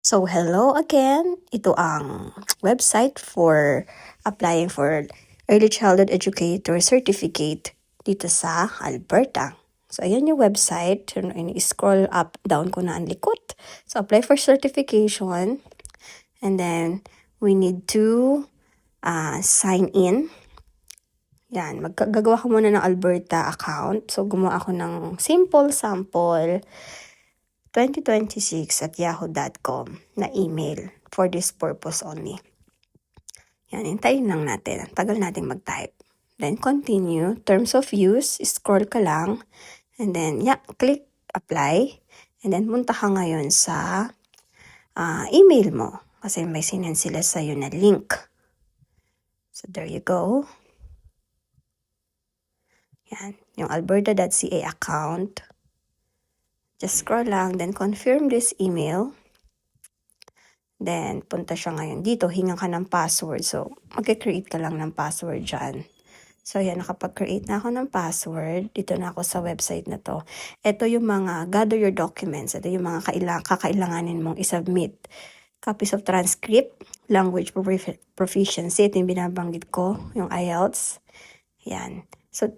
So, hello again. Ito ang website for applying for Early Childhood Educator Certificate dito sa Alberta. So, ayan yung website. I-scroll up, down ko na ang likod. So, apply for certification. And then, we need to sign in. Yan, gagawa ko muna ng Alberta account. So, gumawa ako ng simple sample 2026@yahoo.com na email for this purpose only. Yan, hintayin lang natin. Ang tagal natin mag-type. Then, continue. Terms of use, scroll ka lang. And then, click apply. And then, punta ka ngayon sa email mo. Kasi may sinend sila sa'yo na link. So, there you go. Yan, yung alberta.ca account. Just scroll lang, then confirm this email. Then, punta siya ngayon dito, hingan ka ng password. So, mag-create ka lang ng password dyan. So, yan, nakapag-create na ako ng password. Dito na ako sa website na to. Ito yung mga, gather your documents. Ito yung mga kakailanganin mong isubmit. Copies of transcript, language proficiency. Ito yung binabanggit ko, yung IELTS. Yan. So,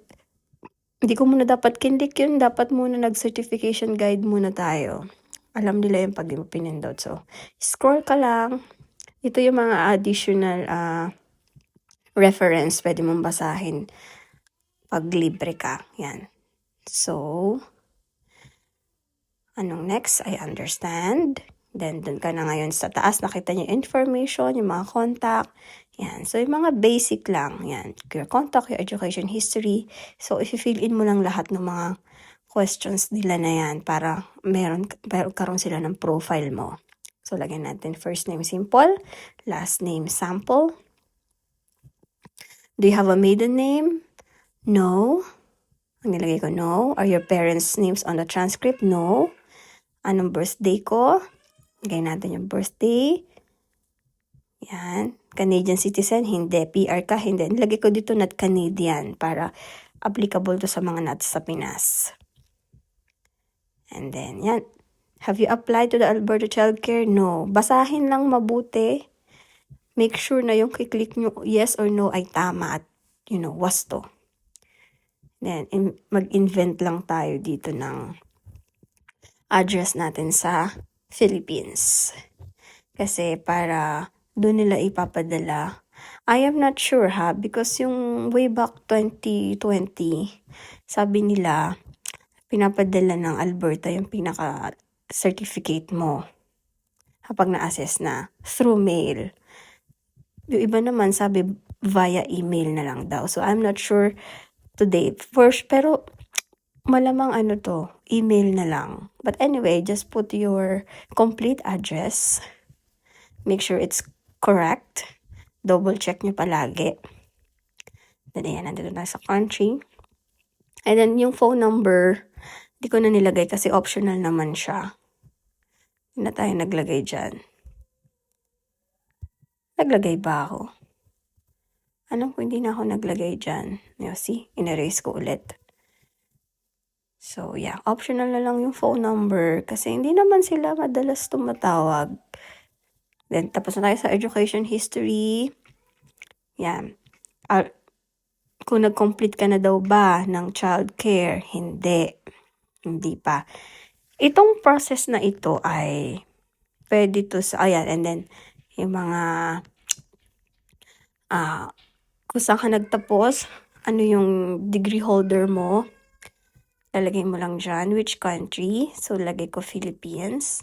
hindi ko muna dapat kinlik yun. Dapat muna nag-certification guide muna tayo. Alam nila yung pag pinindot. So, scroll ka lang. Ito yung mga additional reference pwede mong basahin pag libre ka. Yan. So, anong next? I understand. Then, dun ka na ngayon sa taas. Nakita niyo information, yung mga contact. Yan. So, yung mga basic lang. Yan. Your contact, your education history. So, if you fill in mo lang lahat ng mga questions nila na yan para meron karoon sila ng profile mo. So, lagyan natin first name simple, last name sample. Do you have a maiden name? No. Ang nilagay ko, no. Are your parents' names on the transcript? No. Anong birthday ko? Lagay natin yung birthday. Yan. Canadian citizen? Hindi. PR ka? Hindi. Nilagay ko dito not Canadian para applicable to sa mga nats sa Pinas. And then, yan. Have you applied to the Alberta Childcare? No. Basahin lang mabuti. Make sure na yung kiklik nyo yes or no ay tama at, wasto. Then, mag-invent lang tayo dito ng address natin sa Philippines. Kasi para doon nila ipapadala. I am not sure because yung way back 2020, sabi nila, pinapadala ng Alberta yung pinaka-certificate mo kapag na-assess na through mail. Yung iba naman sabi via email na lang daw. So, I'm not sure today. First, pero malamang email na lang. But anyway, just put your complete address. Make sure it's correct. Double check nyo palagi. Then, ayan, nandito na sa country. And then, yung phone number, di ko na nilagay kasi optional naman siya. Hindi na tayo naglagay dyan. Naglagay ba ako? Alam ko, hindi na ako naglagay dyan. See, in-erase ko ulit. So, yeah, optional na lang yung phone number kasi hindi naman sila madalas tumatawag. Then, tapos na tayo sa education history. Yan. Kung nag-complete ka na daw ba ng childcare? Hindi. Hindi pa. Itong process na ito ay pwede to sa, and then, yung mga, kung saan ka nagtapos, ano yung degree holder mo, lalagay mo lang dyan, which country. So, lagay ko Philippines.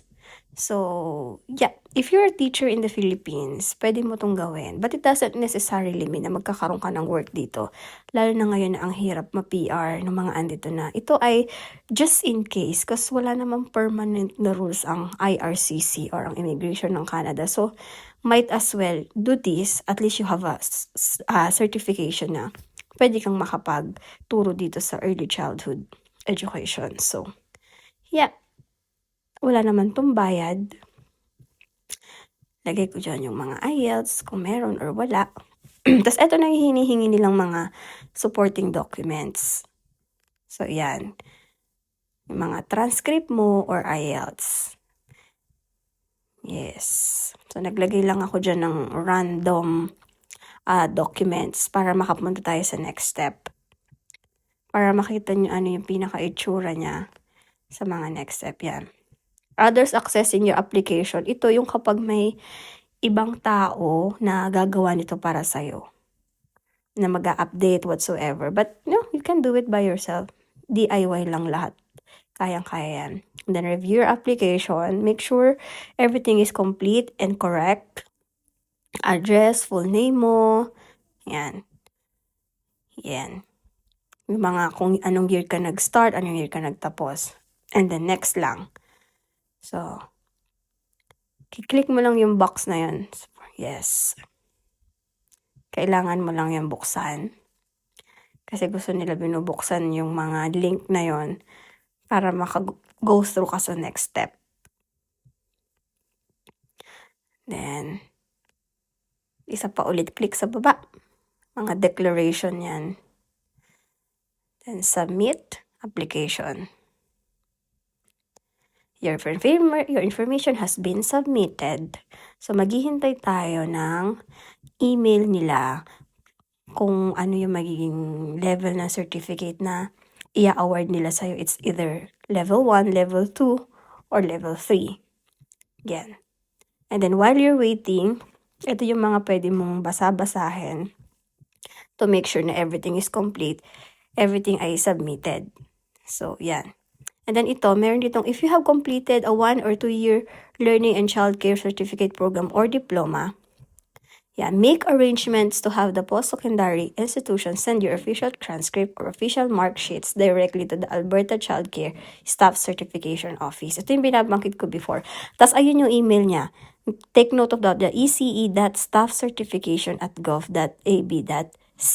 So, yeah, if you're a teacher in the Philippines, pwede mo itong gawin. But it doesn't necessarily mean na magkakaroon ka ng work dito. Lalo na ngayon na ang hirap ma-PR ng mga andito na. Ito ay just in case kasi wala namang permanent na rules ang IRCC or ang immigration ng Canada. So, might as well do this. At least you have a certification na pwede kang makapagturo dito sa early childhood education. So, yeah. Wala naman tong bayad. Lagay ko dyan yung mga IELTS, kung meron or wala. Tapos, ito na yung hinihingi nilang mga supporting documents. So, yan. Yung mga transcript mo or IELTS. Yes. So, naglagay lang ako dyan ng random documents para makapunta tayo sa next step. Para makita nyo ano yung pinaka-itsura niya sa mga next step. Yan. Others accessing your application. Ito yung kapag may ibang tao na gagawa nito para sa'yo. Na mag-update whatsoever. But, no, you can do it by yourself. DIY lang lahat. Kayang-kaya yan. And then, review your application. Make sure everything is complete and correct. Address, full name mo. Yan. Yan. Yung mga kung anong year ka nag-start, anong year ka nagtapos. And then, next lang. So, kiklik mo lang yung box na yun. Yes. Kailangan mo lang yung buksan. Kasi gusto nila binubuksan yung mga link na yon para maka-go through ka sa next step. Then, isa pa ulit, click sa baba. Mga declaration yan. Then, submit application. Your information has been submitted. So, maghihintay tayo ng email nila kung ano yung magiging level ng certificate na i-award nila sa'yo. It's either level 1, level 2, or level 3. Yan. And then, while you're waiting, ito yung mga pwede mong basa-basahin to make sure na everything is complete, everything ay submitted. So, yan. And then ito, meron ditong, if you have completed a 1 or 2 year learning and childcare certificate program or diploma, make arrangements to have the post-secondary institution send your official transcript or official mark sheets directly to the Alberta Childcare Staff Certification Office. Ito yung binabangkit ko before. Tapos ayun yung email niya. Take note of that, the ece.staffcertification@gov.ab.c.